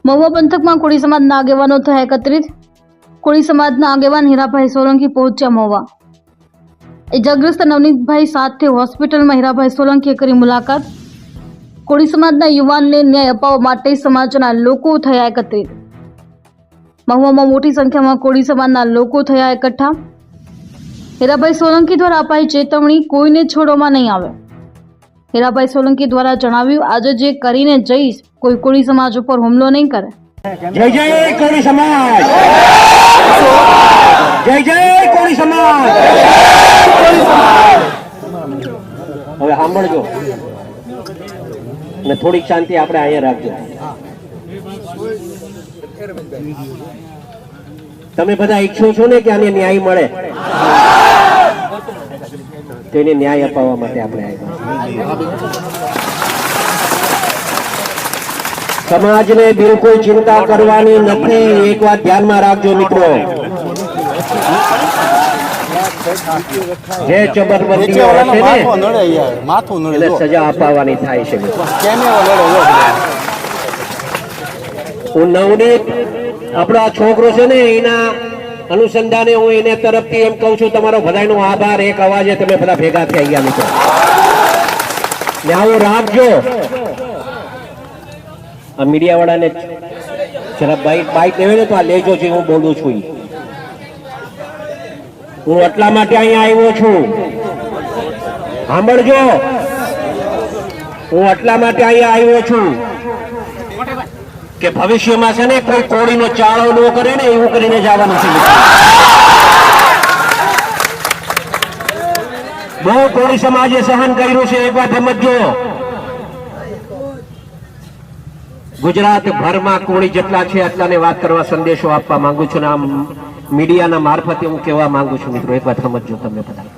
મહુવા પંથકમાં કોળી સમાજના આગેવાનો થયા એકત્રિત। કોળી સમાજના આગેવાન હીરાભાઈ સોલંકી પહોંચ્યા મહુવા। ઇજાગ્રસ્ત નવનીતભાઈ સાથે હોસ્પિટલમાં હીરાભાઈ સોલંકીએ કરી મુલાકાત। કોળી સમાજના યુવાનને ન્યાય અપાવવા માટે સમાજના લોકો થયા એકત્રિત। મહુવામાં મોટી સંખ્યામાં કોળી સમાજના લોકો થયા એકઠા। હીરાભાઈ સોલંકી દ્વારા અપાઈ ચેતવણી, કોઈને છોડવામાં નહીં આવે। હીરાભાઈ સોલંકી દ્વારા જણાવ્યું, આજે જે કરીને જઈશ, કોઈ કોળી સમાજ ઉપર હુમલો નહીં કરે। જય જય કોળી સમાજ, જય જય કોળી સમાજ। હવે સાંભળજો અને થોડીક શાંતિ આપણે અહીંયા રાખજો। તમે બધા ઈચ્છો છો ને કે આને ન્યાય મળે, તો એને ન્યાય અપાવવા માટે આપણે આવ્યા। સમાજને બિલકુલ ચિંતા કરવાની નથી, એક વાત ધ્યાનમાં રાખજો મિત્રો। જે ચબરબંધીઓ હશે ને એને સજા અપાવવાની થાય છે। હું નવનીત આપણો આ છોકરો છે ને, એના અનુસંધાને હું એને તરફથી એમ કહું છું, તમારો બધાનો આભાર। એક અવાજે તમે બધા ભેગા થઈ ગયા મિત્રો, ને આવું રાખજો। આ મીડિયા વાળાને જરા બાઈક લેવે ને તો આ લેજો, જે હું બોલું છું હું એટલા માટે અહીંયા આવ્યો છું, સાંભળજો। હું એટલા માટે અહીંયા આવ્યો છું કે ભવિષ્યમાં છે ને કોઈ કોળીનો ચાળો ન કરે ને, એવું કરીને જવાનું છે। બહુ કોળી સમાજે સહન કર્યું છે, એક વાત સમજો। ગુજરાત ભરમાં કોળી જેટલા છે એટલાને વાત કરવા, સંદેશો આપવા માંગુ છું, ને આમ મીડિયાના મારફતે હું કહેવા માંગુ છું મિત્રો, એક વાત સમજો તમે બધા।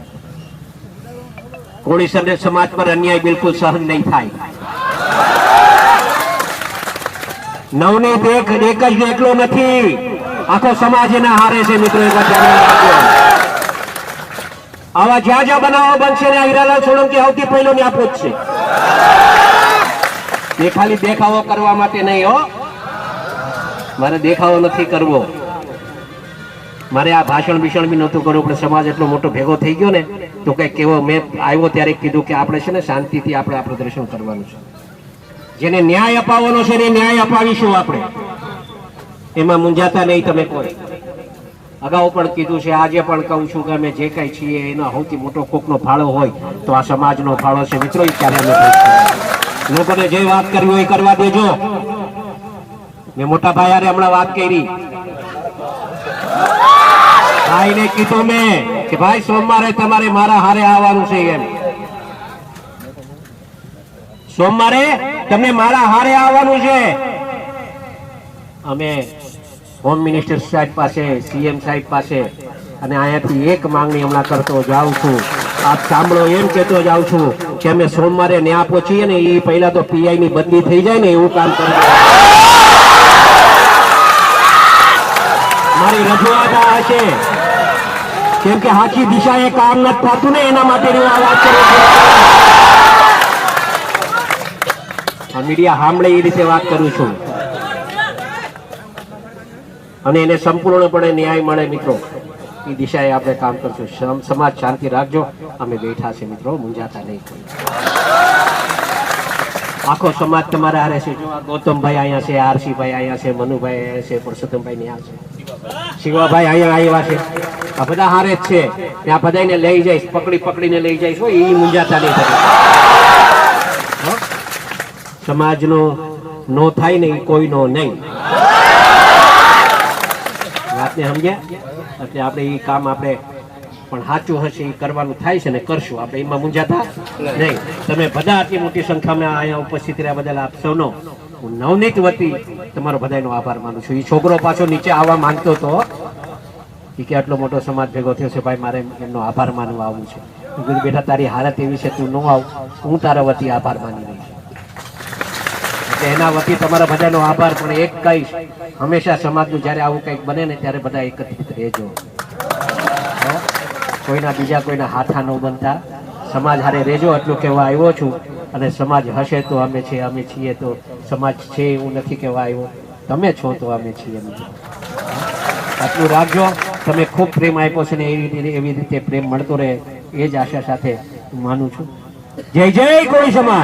કોળી સમાજ પર અન્યાય બિલકુલ સહન નહીં થાય। નવનીત એક જ એકલો નથી, આખો સમાજ એના હારે છે મિત્રો, એક વાત ધ્યાન રાખજો। આવા જ્યાં જ્યાં બનાવો બનશે ને, હીરાલાલ સોલંકી સૌથી પહેલો ને આપો જ છે। એ ખાલી દેખાવો કરવા માટે નહીં હો, મારે દેખાવો નથી કરવો, મારે આ ભાષણ ભીષણ બી નહોતું કરવું, પણ સમાજ એટલો મોટો ભેગો થઈ ગયો ને, તો કઈ કેવો મેં આવ્યો ત્યારે કીધું કે આપણે છે ને શાંતિથી આપણે આ પ્રદર્શન કરવાનું છે। જેને ન્યાય અપાવવાનો છે એને ન્યાય અપાવીશું આપણે, એમાં મૂંઝાતા નહીં તમે કોઈ। અગાઉ પણ કીધું છે, આજે પણ કહું છું કે અમે જે કઈ છીએ એનો સૌથી મોટો કોકનો ફાળો હોય તો આ સમાજનો ફાળો છે મિત્રો। એ ક્યારે લોકોને જે વાત કરવી હોય કરવા દેજો। મેં મોટા ભાઈ યારે હમણાં વાત કરી, ભાઈને કીધું મેં કે ભાઈ સોમવારે તમારે મારા હારે આવવાનું છે, એમ સોમવારે તમને મારા હારે આવવાનું છે। અમે હોમ મિનિસ્ટર સાહેબ પાસે, સીએમ સાહેબ પાસે, અને અહીંયાથી એક માંગણી હમણાં કરતો જાઉં છું, આપ સાંભળો, એમ કહેતો જાઉં છું કે અમે સોમવારે ન્યા પહોંચીએ ને, એ પહેલા તો પીઆઈ ની બદલી થઈ જાય ને એવું કામ કરવું। મારી રજૂઆત આ હશે, કેમ કે આખી દિશાએ કામ નથી થતું ને, એના માટે આ વાત કરું છું। આ મીડિયા સાંભળે એ રીતે વાત કરું છું, અને એને સંપૂર્ણપણે ન્યાય મળે મિત્રો, એ દિશાએ આપણે કામ કરશું। સમાજ શાંતિ રાખજો, અમે બેઠા છે મિત્રો, મૂંઝાતા નહીં કોઈ। આખો સમાજ તમારા હારે છે। જો આ ગૌતમભાઈ અહીંયા છે, આરસીભાઈ અહીંયા છે, મનુભાઈ અહીંયા છે, પરસોત્તમભાઈ ત્યાં છે, શિવાભાઈ અહીંયા આવ્યા છે, આ બધા હારે જ છે। ત્યાં બધાને લઈ જઈશ, પકડીને લઈ જઈશ, એ મૂંઝાતા નહીં થાય। સમાજનો નો થાય ને, કોઈનો નહીં, વાતને સમજ્યા? એટલે આપણે એ કામ આપણે પણ સાચું હશે એ કરવાનું થાય છે ને, કરશું આપણે, એમાં મૂંઝાતા નહીં। તમે બધા આટલી મોટી સંખ્યામાં અહીંયા ઉપસ્થિત રહ્યા બદલ આપ સૌનો હું નવનીત વતી તમારો બધાનો આભાર માનું છું। એ છોકરો પાછો નીચે આવવા માંગતો હતો, એ કે આટલો મોટો સમાજ ભેગો થયો છે, ભાઈ મારે એમનો આભાર માનવા આવવું છે। બેટા તારી હાલત એવી છે, તું ન આવ, હું તારા વતી આભાર માની રહીશ। એના વતી તમારા બધાનો આભાર। પણ એક કહીશ, હંમેશા સમાજનું જ્યારે આવું કંઈક બને ને ત્યારે બધા એકત્રિત રહેજો, કોઈના બીજા કોઈના હાથા ન બનતા, સમાજ હારે રહેજો, એટલું કહેવા આવ્યો છું। અને સમાજ હશે તો અમે છીએ, અમે છીએ તો સમાજ છે એવું નથી કહેવા આવ્યો। તમે છો તો અમે છીએ. આટલું રાખજો. તમે ખૂબ પ્રેમ આપ્યો છે ને એવી રીતે પ્રેમ મળતો રહે એ જ આશા સાથે હું માનું છું. જય જય કોળી સમાજ.